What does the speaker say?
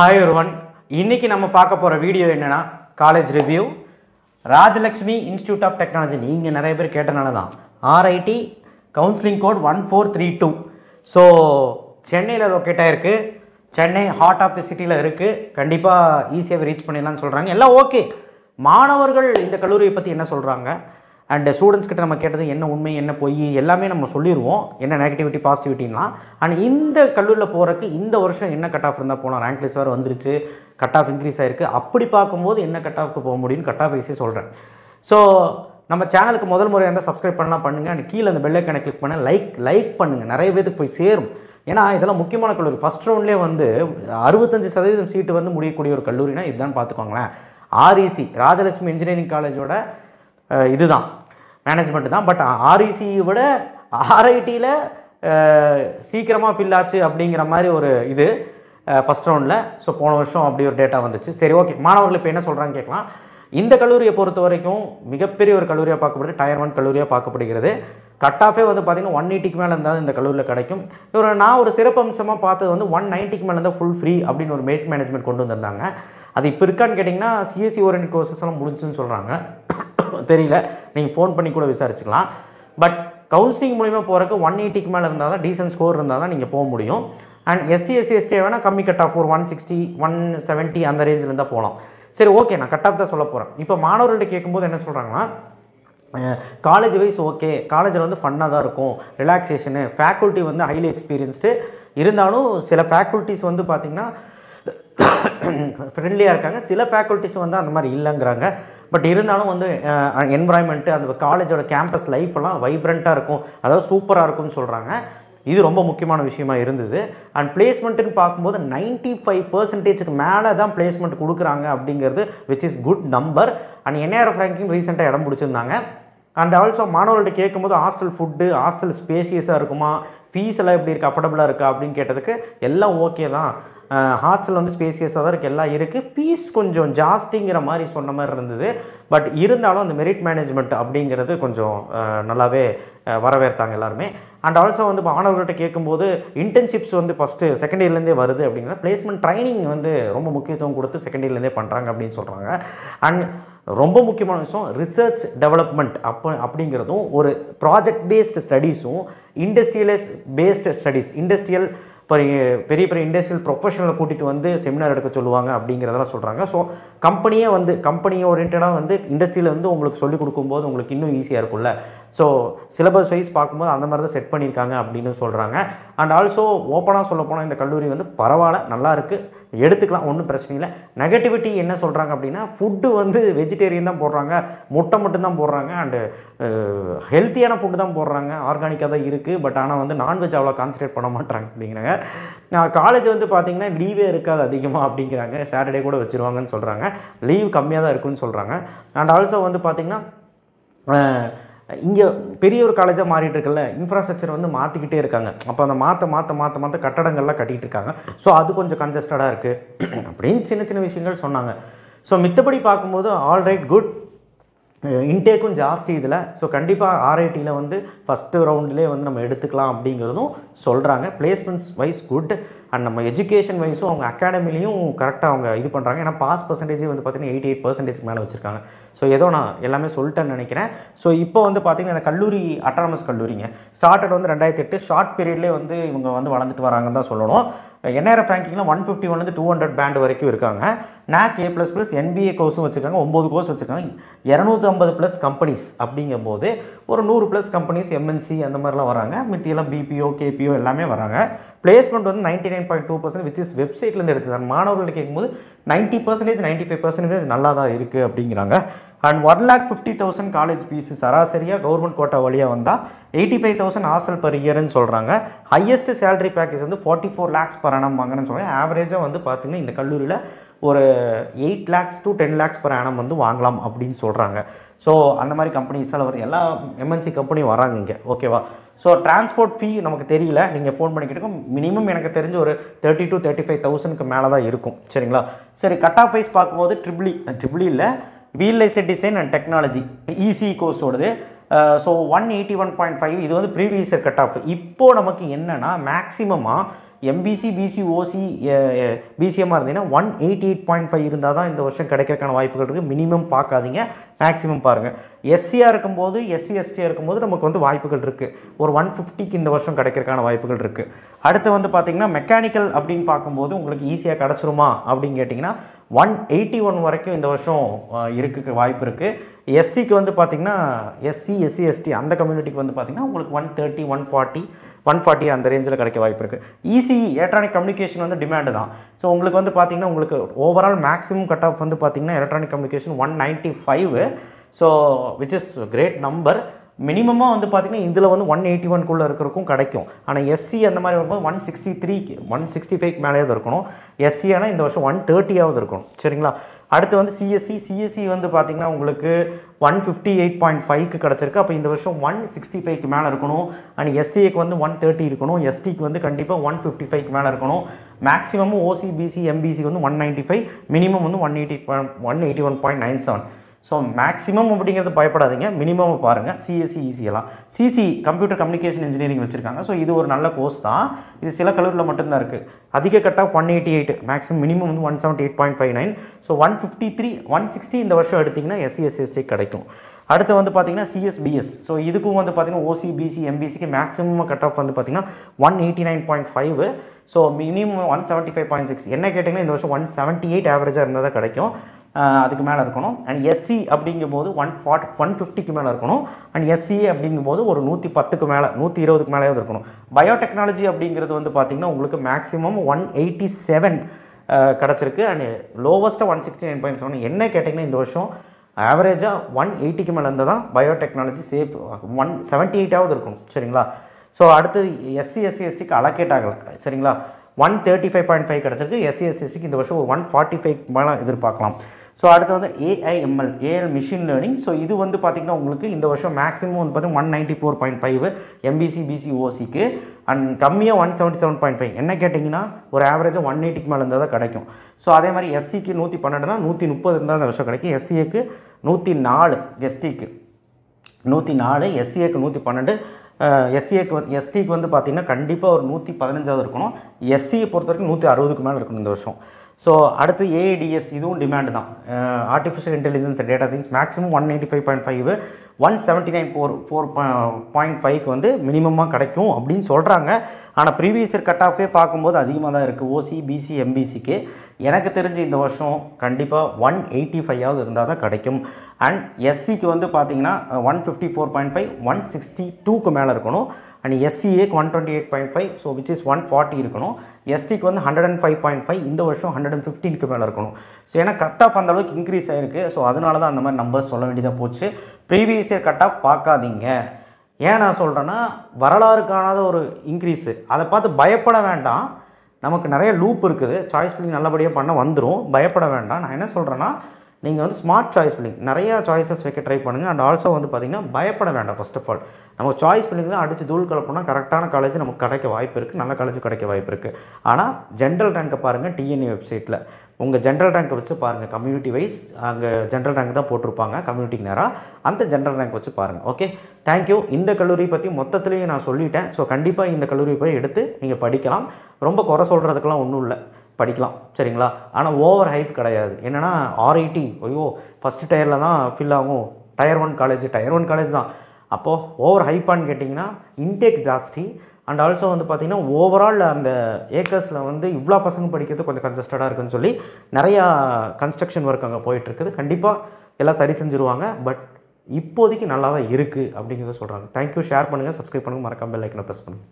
Hi everyone, இன்னைக்கு நம்ம பார்க்க போற வீடியோ என்னன்னா college review Rajalakshmi institute of technology. நீங்க நிறைய பேர் கேட்டனால தான் RIT கவுன்சிலிங் கோட் 1432. ஸோ சென்னையில் லொக்கேட் ஆயிருக்கு. சென்னை ஹார்ட் ஆஃப் தி சிட்டியில் இருக்குது. கண்டிப்பாக ஈஸியாக ரீச் பண்ணிடலாம்னு சொல்கிறாங்க. எல்லாம் ஓகே. மாணவர்கள் இந்த கல்லூரியை பற்றி என்ன சொல்கிறாங்க அண்ட் ஸ்டூடெண்ட்ஸ் கிட்ட நம்ம கேட்டது என்ன உண்மை என்ன பொய் எல்லாமே நம்ம சொல்லிடுவோம், என்ன நெகட்டிவிட்டி பாசிட்டிவிட்டின்லாம். அண்ட் இந்த கல்லூரியில் போகிறதுக்கு இந்த வருஷம் என்ன கட் ஆஃப் இருந்தால் போகலாம், ரேங்க் லிஸ்ட் வேறு வந்துருச்சு, கட் ஆஃப் இன்க்ரீஸ் ஆகிருக்கு. அப்படி பார்க்கும்போது என்ன கட் ஆஃப்க்கு போக முடியும்னு கட் ஆஃப் ஈஸி சொல்கிறேன். ஸோ நம்ம சேனலுக்கு முதல் முறையாக இருந்தால் சப்ஸ்கிரைப் பண்ணலாம் பண்ணுங்கள். அண்ட் கீழே அந்த பெல் ஐக்கானை கிளிக் பண்ண லைக் பண்ணுங்கள், நிறைய பேருக்கு போய் சேரும். ஏன்னா இதெல்லாம் முக்கியமான கல்லூரி. ஃபஸ்ட் ரவுண்ட்லேயே வந்து 65% சீட்டு வந்து முடியக்கூடிய ஒரு கல்லூரினா இதுதான் பார்த்துக்கோங்களேன். REC ராஜலட்சுமி இன்ஜினியரிங் காலேஜோட இதுதான் மேனேஜ்மெண்ட் தான். பட் REC விட RITயில் சீக்கிரமாக ஃபில் ஆச்சு அப்படிங்கிற மாதிரி ஒரு இது ஃபஸ்ட் ரவுண்டில். ஸோ போன வருஷம் அப்படி ஒரு டேட்டா வந்துச்சு. சரி ஓகே, மாணவர்கள் இப்போ என்ன சொல்கிறாங்க கேட்கலாம். இந்த கல்லூரியை பொறுத்த வரைக்கும் மிகப்பெரிய ஒரு கல்லூரியாக பார்க்கப்படுது, Tier 1 கல்லூரியாக பார்க்கப்படுகிறது. கட் ஆஃபே வந்து பார்த்திங்கன்னா 180க்கு மேலே இருந்தால் இந்த கல்லூரியில் கிடைக்கும். நான் ஒரு சிறப்பு அம்சமாக பார்த்தது வந்து 190க்கு மேலே இருந்தால் ஃபுல் ஃப்ரீ அப்படின்னு ஒரு மெரிட் மேனேஜ்மெண்ட் கொண்டு வந்திருந்தாங்க. அது இப்போ இருக்கான்னு கேட்டிங்கன்னா CSE ஓரியன்ட் கோர்சஸ் எல்லாம் முடிஞ்சுன்னு சொல்கிறாங்க. தெரியல, நீங்கள் ஃபோன் பண்ணி கூட விசாரிச்சுக்கலாம். பட் கவுன்சிலிங் மூலிமா போகிறதுக்கு 180க்கு மேலே இருந்தால் தான், டீசன்ட் ஸ்கோர் இருந்தால் தான் நீங்கள் போக முடியும். அண்ட் SC/ST வேணால் கம்மி கட் ஆஃப் ஒரு 160 170 அந்த ரேஞ்சில் இருந்தால் போகலாம். சரி ஓகே, நான் கட் ஆஃப் தான் சொல்ல போகிறேன். இப்போ மாணவர்கள்ட்ட கேட்கும்போது என்ன சொல்கிறாங்கன்னா, காலேஜ் வைஸ் ஓகே, காலேஜில் வந்து ஃபன்னாக தான் இருக்கும், ரிலாக்ஸேஷனு, ஃபேக்கல்ட்டி வந்து ஹைலி எக்ஸ்பீரியன்ஸ்டு இருந்தாலும் சில ஃபேக்கல்ட்டிஸ் வந்து பார்த்திங்கன்னா ஃப்ரெண்ட்லியாக இருக்காங்க, சில ஃபேக்கல்ட்டிஸ் வந்து அந்த மாதிரி இல்லைங்கிறாங்க. பட் இருந்தாலும் வந்து என்வரான்மெண்ட்டு அந்த காலேஜோட கேம்பஸ் லைஃப்லாம் வைப்ரண்ட்டாக இருக்கும், அதாவது சூப்பராக இருக்கும்னு சொல்கிறாங்க. இது ரொம்ப முக்கியமான விஷயமா இருந்தது. அண்ட் பிளேஸ்மெண்ட்டுன்னு பார்க்கும்போது 95%க்கு மேலே தான் பிளேஸ்மெண்ட் கொடுக்குறாங்க அப்படிங்கிறது which is good number. And NIRF ranking ரீசெண்டாக இடம் பிடிச்சிருந்தாங்க. அண்ட் ஆல்சோ மாணவர்கள்ட்ட கேட்கும்போது ஹாஸ்டல் ஃபுட்டு, ஹாஸ்டல் ஸ்பேசியஸாக இருக்குமா, ஃபீஸ் எல்லாம் எப்படி இருக்குது, அஃபோர்டபுளாக இருக்கா அப்படின்னு கேட்டதுக்கு எல்லாம் ஓகே தான், ஹாஸ்டல் வந்து ஸ்பேசியஸாக தான் இருக்குது, எல்லாம் இருக்குது, ஃபீஸ் கொஞ்சம் ஜாஸ்திங்கிற மாதிரி சொன்ன மாதிரி இருந்தது. பட் இருந்தாலும் அந்த மெரிட் மேனேஜ்மெண்ட் அப்படிங்கிறது கொஞ்சம் நல்லாவே வரவேற்றாங்க எல்லாருமே. அண்ட் ஆல்சோ வந்து மாணவர்கள்ட்ட கேட்கும்போது இன்டர்ன்ஷிப்ஸ் வந்து ஃபஸ்ட்டு செகண்ட் இயர்லேருந்தே வருது அப்படிங்கிற, பிளேஸ்மெண்ட் ட்ரைனிங் வந்து ரொம்ப முக்கியத்துவம் கொடுத்து செகண்ட் இயர்லேருந்தே பண்ணுறாங்க அப்படின்னு சொல்கிறாங்க. அண்ட் ரொம்ப முக்கியமான விஷயம் ரிசர்ச் டெவலப்மெண்ட் அப்படிங்கிறதும் ஒரு ப்ராஜெக்ட் பேஸ்டு ஸ்டடீஸும் இண்டஸ்ட்ரியலைஸ் பேஸ்டு ஸ்டடீஸ், இண்டஸ்ட்ரியல் பெரிய பெரிய இண்டஸ்ட்ரியல் ப்ரொஃபஷனலை கூட்டிகிட்டு வந்து செமினார் எடுக்க சொல்லுவாங்க அப்படிங்கிறதெல்லாம் சொல்கிறாங்க. ஸோ கம்பெனி ஓரியன்டாக வந்து இண்டஸ்ட்ரியில் வந்து உங்களுக்கு சொல்லிக் கொடுக்கும்போது உங்களுக்கு இன்னும் ஈஸியாக இருக்கும்ல. ஸோ சிலபஸ் வைஸ் பார்க்கும்போது அந்த மாதிரி தான் செட் பண்ணியிருக்காங்க அப்படின்னு சொல்கிறாங்க. அண்ட் ஆல்சோ ஓப்பனாக சொல்ல போனால் இந்த கல்லூரி வந்து பரவாயில்ல, நல்லா இருக்குது, எடுத்துக்கலாம், ஒன்றும் பிரச்சனை இல்லை. நெகட்டிவிட்டி என்ன சொல்கிறாங்க அப்படின்னா, ஃபுட்டு வந்து வெஜிடேரியன் தான் போடுறாங்க, முட்டை மட்டும்தான் போடுறாங்க, அண்டு ஹெல்த்தியான ஃபுட்டு தான் போடுறாங்க, ஆர்கானிக்காக தான் இருக்குது. பட் ஆனால் வந்து நான்வெஜ் அவ்வளோ கான்சன்ட்ரேட் பண்ண மாட்டாங்க அப்படிங்கிறாங்க. காலேஜ் வந்து பார்த்திங்கன்னா லீவே இருக்காது அதிகமாக அப்படிங்கிறாங்க, சாட்டர்டே கூட வச்சுருவாங்கன்னு சொல்கிறாங்க, லீவ் கம்மியாக தான் இருக்குன்னு சொல்கிறாங்க. அண்ட் ஆல்சோ வந்து பார்த்திங்கன்னா இங்கே பெரிய ஒரு காலேஜாக மாறிட்டு இருக்குல்ல, இன்ஃப்ராஸ்ட்ரக்சர் வந்து மாற்றிக்கிட்டே இருக்காங்க. அப்போ அந்த மாற்ற கட்டடங்கள்லாம் கட்டிகிட்டு இருக்காங்க. ஸோ அது கொஞ்சம் கன்ஜஸ்டடாக இருக்குது அப்படின்னு சின்ன சின்ன விஷயங்கள் சொன்னாங்க. ஸோ மித்தபடி பார்க்கும்போது ஆல்ரைட் குட், இன்டேக்கும் ஜாஸ்தி இதில். ஸோ கண்டிப்பாக RITயில் வந்து ஃபஸ்ட்டு ரவுண்ட்லேயே வந்து நம்ம எடுத்துக்கலாம் அப்படிங்கிறதும் சொல்கிறாங்க. Placements wise good. அண்ட் நம்ம எஜுகேஷன் வைஸும் அவங்க அகாடமிலையும் கரெக்டாக அவங்க இது பண்ணுறாங்க. ஏன்னா பாஸ் பர்சன்டேஜ் வந்து பார்த்திங்கன்னா 88% மேலே வச்சுருக்காங்க. ஸோ ஏதோ நான் எல்லாமே சொல்லிட்டேன்னு நினைக்கிறேன். ஸோ இப்போ வந்து பார்த்திங்கன்னா இந்த கல்லூரி அட்டானமஸ் கல்லூரிங்க ஸ்டார்டட் வந்து 2008, ஷார்ட் பீரியட்லேயே வந்து இவங்க வந்து வளர்ந்துட்டு வராங்கன்னு தான் சொல்லணும். NIRF ரேங்கிங்கில் 151 200 பேண்ட் வரைக்கும் இருக்காங்க. NAC A++ MBA கோர்ஸும் வச்சுருக்காங்க, 9 கோர்ஸ் வச்சுருக்காங்க, 250+ கம்பெனிஸ் அப்படிங்கும்போது ஒரு 100+ கம்பெனிஸ் MNC அந்த மாதிரிலாம் வராங்க. மித்தியெல்லாம் BPO KPO எல்லாமே வராங்க. பிளேஸ்மெண்ட் வந்து 99.2% விச் இஸ் வெப்சைட்லேருந்து எடுத்துருக்காங்க. மாணவர்கள் கேட்கும்போது 90% 95% நல்லா தான் இருக்குது அப்படிங்கிறாங்க. அண்ட் 1,50,000 காலேஜ் ஃபீஸு சராசரியாக கவர்மெண்ட் கோட்டா வழியாக வந்தால் 85,000 ஹாஸ்டல் பர் இயர்னு சொல்கிறாங்க. ஹையஸ்ட் சேலரி பேக்கேஜ் வந்து 44 lakhs per annum வாங்கன்னு சொல்கிறாங்க. ஆவரேஜாக வந்து பார்த்திங்கன்னா இந்த கல்லூரியில் ஒரு 8 lakhs to 10 lakhs per annum வந்து வாங்கலாம் அப்படின்னு சொல்கிறாங்க. ஸோ அந்த மாதிரி கம்பெனிஸ் எல்லாம் வருது, எல்லா MNC கம்பெனியும் வராங்க இங்கே, ஓகேவா. ஸோ டிரான்ஸ்போர்ட் ஃபீ நமக்கு தெரியல, நீங்கள் ஃபோன் பண்ணிக்கிட்டு மினிமம் எனக்கு தெரிஞ்சு ஒரு 30,000 to 35,000க்கு மேலே தான் இருக்கும். சரிங்களா. சரி, கட் ஆஃப் வைஸ் பார்க்கும்போது ட்ரிபிளி இல்லை, வீல்லைசட் டிசைன் அண்ட் டெக்னாலஜி ECE கோர்ஸோடது. ஸோ 181.5 இது வந்து ப்ரீவியஸ் கட் ஆஃப். இப்போது நமக்கு என்னென்னா மேக்ஸிமமாக எம்பிசி பிசி ஓசி பிசிஎம்மாக இருந்தீங்கன்னா 188.5 இருந்தால் தான் இந்த வருஷம் கிடைக்கிறதுக்கான வாய்ப்புகள் இருக்குது. மினிமம் பார்க்காதீங்க, மேக்ஸிமம் பாருங்கள். எஸ்சியாக இருக்கும்போது எஸ்சி எஸ்டியாக இருக்கும்போது நமக்கு வந்து வாய்ப்புகள் இருக்குது. ஒரு 150க்கு இந்த வருஷம் கிடைக்கிறதுக்கான வாய்ப்புகள் இருக்குது. அடுத்து வந்து பார்த்திங்கன்னா மெக்கானிக்கல் அப்படின்னு பார்க்கும்போது உங்களுக்கு ஈஸியாக கிடச்சிருமா அப்படின்னு கேட்டிங்கன்னா 181 வரைக்கும் இந்த வருஷம் இருக்க வாய்ப்பு இருக்குது. எஸ்சிக்கு வந்து பார்த்திங்கன்னா எஸ்சி எஸ்டி அந்த கம்யூனிட்டிக்கு வந்து பார்த்திங்கன்னா உங்களுக்கு 130 140 அந்த ரேஞ்சில் கிடைக்க வாய்ப்பு இருக்குது. இசிஇ எலக்ட்ரானிக் கம்யூனிகேஷன் வந்து டிமாண்டு தான். ஸோ உங்களுக்கு வந்து பார்த்திங்கன்னா உங்களுக்கு ஓவரால் மேக்ஸிமம் கட் ஆஃப் வந்து பார்த்திங்கன்னா electronic communication 195. So which is great number. மினிமமாக வந்து பார்த்திங்கன்னா இதில் வந்து 181குள்ளே இருக்கிறக்கும் கிடைக்கும். ஆனால் எஸ்சி அந்த மாதிரி வரும்போது 163 165 மேலேயாவது இருக்கணும். எஸ்சி ஆனால் இந்த வருஷம் 130ஆவது இருக்கணும். சரிங்களா? அடுத்து வந்து சிஎஸ்சி வந்து பார்த்திங்கன்னா உங்களுக்கு 158.5க்கு கிடச்சிருக்கு. அப்போ இந்த வருஷம் 165க்கு மேலே இருக்கணும். அண்ட் எஸ்சிக்கு வந்து 130 இருக்கணும். எஸ்டிக்கு வந்து கண்டிப்பாக 155க்கு மேலே இருக்கணும். மேக்ஸிமமும் ஓசி பிசி எம்பிசிக்கு வந்து 195, மினிமம் வந்து 181.97. ஸோ மேக்ஸிமம் அப்படிங்கிறது பயப்படாதீங்க, மினிமம் பாருங்கள். சிஎஸ்சி ஈஸியெல்லாம் சிசி கம்ப்யூட்டர் கம்யூனிகேஷன் இன்ஜினியரிங் வச்சுருக்காங்க. ஸோ இது ஒரு நல்ல கோர்ஸ் தான். இது சில கல்லூரியில் மட்டும்தான் இருக்குது. அதிக கட்டாக 188, மேக்ஸிமம் மினிமம் வந்து 178.59. ஸோ 153 160 இந்த வருஷம் எடுத்திங்கன்னா எஸ்சி கிடைக்கும். அடுத்து வந்து பார்த்திங்கன்னா சிஎஸ்பிஎஸ். ஸோ இதுக்கும் வந்து பார்த்திங்கன்னா ஓசி பிசி எம்பிசிக்கு மேக்ஸிமம் கட் ஆஃப் வந்து பார்த்திங்கன்னா 189.5. So minimum 175.6. என்ன கேட்டிங்கன்னா இந்த வருஷம் 178 ஆவரேஜாக இருந்தால் தான் கிடைக்கும். அதுக்கு மேலே இருக்கணும். அண்ட் எஸ்சி அப்படிங்கும்போது 150க்கு மேலே இருக்கணும். அண்ட் எஸ்சிஏ அப்படிங்கும்போது ஒரு 110க்கு மேலே 120க்கு மேலேயாவது இருக்கணும். பயோடெக்னாலஜி அப்படிங்கிறது வந்து பார்த்திங்கன்னா உங்களுக்கு மேக்ஸிமம் 187 கிடச்சிருக்கு. அண்ட் லோவஸ்ட்டாக 169.7. என்ன கேட்டிங்கன்னா இந்த வருஷம் ஆவரேஜாக 180க்கு மேலே இருந்தால் தான் பயோடெக்னாலஜி சேஃப் 178ஆவது இருக்கணும். சரிங்களா? ஸோ அடுத்து எஸ்சிக்கு அலோகேட் ஆகலை. சரிங்களா? 135.5 கிடச்சிருக்கு. எஸ்சிக்கு இந்த வருஷம் ஒரு 145 மேலே எதிர்பார்க்கலாம். ஸோ அடுத்து வந்து ஏஎல் மிஷின் லேர்னிங். ஸோ இது வந்து பார்த்திங்கன்னா உங்களுக்கு இந்த வருஷம் மேக்ஸிமம் வந்து பார்த்திங்கன்னா 194.5 எம்பிசி பிசி ஓசிக்கு. அண்ட் கம்மியாக 177.5. என்ன கேட்டிங்கன்னா ஒரு ஆவரேஜாக 180க்கு மேலே இருந்தால் தான் கிடைக்கும். ஸோ அதே மாதிரி எஸ்சிக்கு 112னா 130 இருந்தால் அந்த வருஷம் கிடைக்கும். எஸ்சிக்கு 104, எஸ்டிக்கு 104, எஸ்சிஏக்கு 112. எஸ்டிக்கு வந்து பார்த்திங்கன்னா கண்டிப்பாக ஒரு 115ஆவது இருக்கணும். எஸ்சியை பொறுத்த வரைக்கும் 160க்கு மேலே இருக்கணும் இந்த வருஷம். ஸோ அடுத்து ஏஐடிஎஸ், இதுவும் டிமாண்டு தான். Artificial intelligence and data science maximum 185.5 179.5க்கு வந்து மினிமமாக கிடைக்கும் அப்படின்னு சொல்கிறாங்க. ஆனால் ப்ரீவியஸ் இயர் கட் ஆஃபே பார்க்கும்போது அதிகமாக தான் இருக்குது ஓசி பிசி எம்பிசிக்கு. எனக்கு தெரிஞ்சு இந்த வருஷம் கண்டிப்பாக 185ஆவது இருந்தால் தான் கிடைக்கும். அண்ட் எஸ்சிக்கு வந்து பார்த்திங்கன்னா 154.5 162க்கு மேலே இருக்கணும். அண்ட் எஸ்சிஏக்கு 128.5, ஸோ விச் இஸ் 140 இருக்கணும். எஸ்டிக்கு வந்து 105.5, இந்த வருஷம் 115க்கு மேலே இருக்கணும். ஸோ ஏன்னா கட் ஆஃப் அந்த அளவுக்கு இன்க்ரீஸ் ஆகிருக்கு. ஸோ அதனால தான் அந்த மாதிரி நம்பர்ஸ் சொல்ல வேண்டியதாக போச்சு. ப்ரீவியஸ் இயர் கட் ஆஃப் பார்க்காதீங்க. ஏன் நான் சொல்கிறேன்னா வரலாறு காணாத ஒரு இன்க்ரீஸு. அதை பார்த்து பயப்பட வேண்டாம். நமக்கு நிறைய லூப் இருக்குது. சாய்ஸ் ஃபில்லிங் நல்லபடியாக பண்ண வந்துடும், பயப்பட வேண்டாம். நான் என்ன சொல்கிறேன்னா நீங்கள் வந்து ஸ்மார்ட் சாய்ஸ் ஃபில்லிங் நிறையா சாய்ஸஸ் வைக்க ட்ரை பண்ணுங்கள். அண்ட் ஆல்சோ வந்து பார்த்திங்கன்னா பயப்பட வேண்டாம். ஃபர்ஸ்ட் ஆஃப் ஆல் நம்ம சாய்ஸ் ஃபில்லிங்லாம் அடித்து தூள் கலப்போனா கரெக்டான காலேஜ் நமக்கு கிடைக்க வாய்ப்பு இருக்குது, நல்ல காலேஜ் கிடைக்க வாய்ப்பு இருக்குது. ஆனால் ஜென்ரல் ரேங்கை பாருங்கள், டிஎன்ஏ வெப்சைட்டில் உங்கள் ஜென்ரல் ரேங்கை வச்சு பாருங்கள். கம்யூனிட்டி வைஸ் அங்கே ஜென்ரல் ரேங்க் தான் போட்டிருப்பாங்க கம்யூனிட்டிக்கு நேராக. அந்த ஜென்ரல் ரேங்க் வச்சு பாருங்கள். Okay, thank you. இந்த கல்லூரி பற்றி மொத்தத்துலேயே நான் சொல்லிட்டேன். ஸோ கண்டிப்பாக இந்த கல்லூரி போய் எடுத்து நீங்கள் படிக்கலாம். ரொம்ப குறை சொல்கிறதுக்கெலாம் ஒன்றும் இல்லை, படிக்கலாம். சரிங்களா? ஆனால் ஓவர் ஹைப் கிடையாது. என்னென்னா ஆர்ஐடி ஐயோ ஃபஸ்ட்டு டயரில் தான் ஃபில் ஆகும், டயர் 1 காலேஜ் தான். அப்போது ஓவர் ஹைப்பான்னு கேட்டிங்கன்னா இன்டேக் ஜாஸ்தி. அண்ட் ஆல்சோ வந்து பார்த்திங்கன்னா ஓவரால் அந்த ஏக்கர்ஸில் வந்து இவ்வளோ பசங்க படிக்கிறது கொஞ்சம் கன்ஜஸ்டடாக இருக்குன்னு சொல்லி நிறையா கன்ஸ்ட்ரக்ஷன் ஒர்க் அங்கே போயிட்டுருக்குது. கண்டிப்பாக எல்லாம் சரி செஞ்சுருவாங்க. பட் இப்போதைக்கு நல்லா தான் இருக்குது அப்படிங்கிறத சொல்கிறாங்க. தேங்க்யூ. ஷேர் பண்ணுங்கள், சப்ஸ்கிரைப் பண்ணுங்கள், மறக்காம பெல் ஐக்கனை ப்ரெஸ் பண்ணுங்கள்.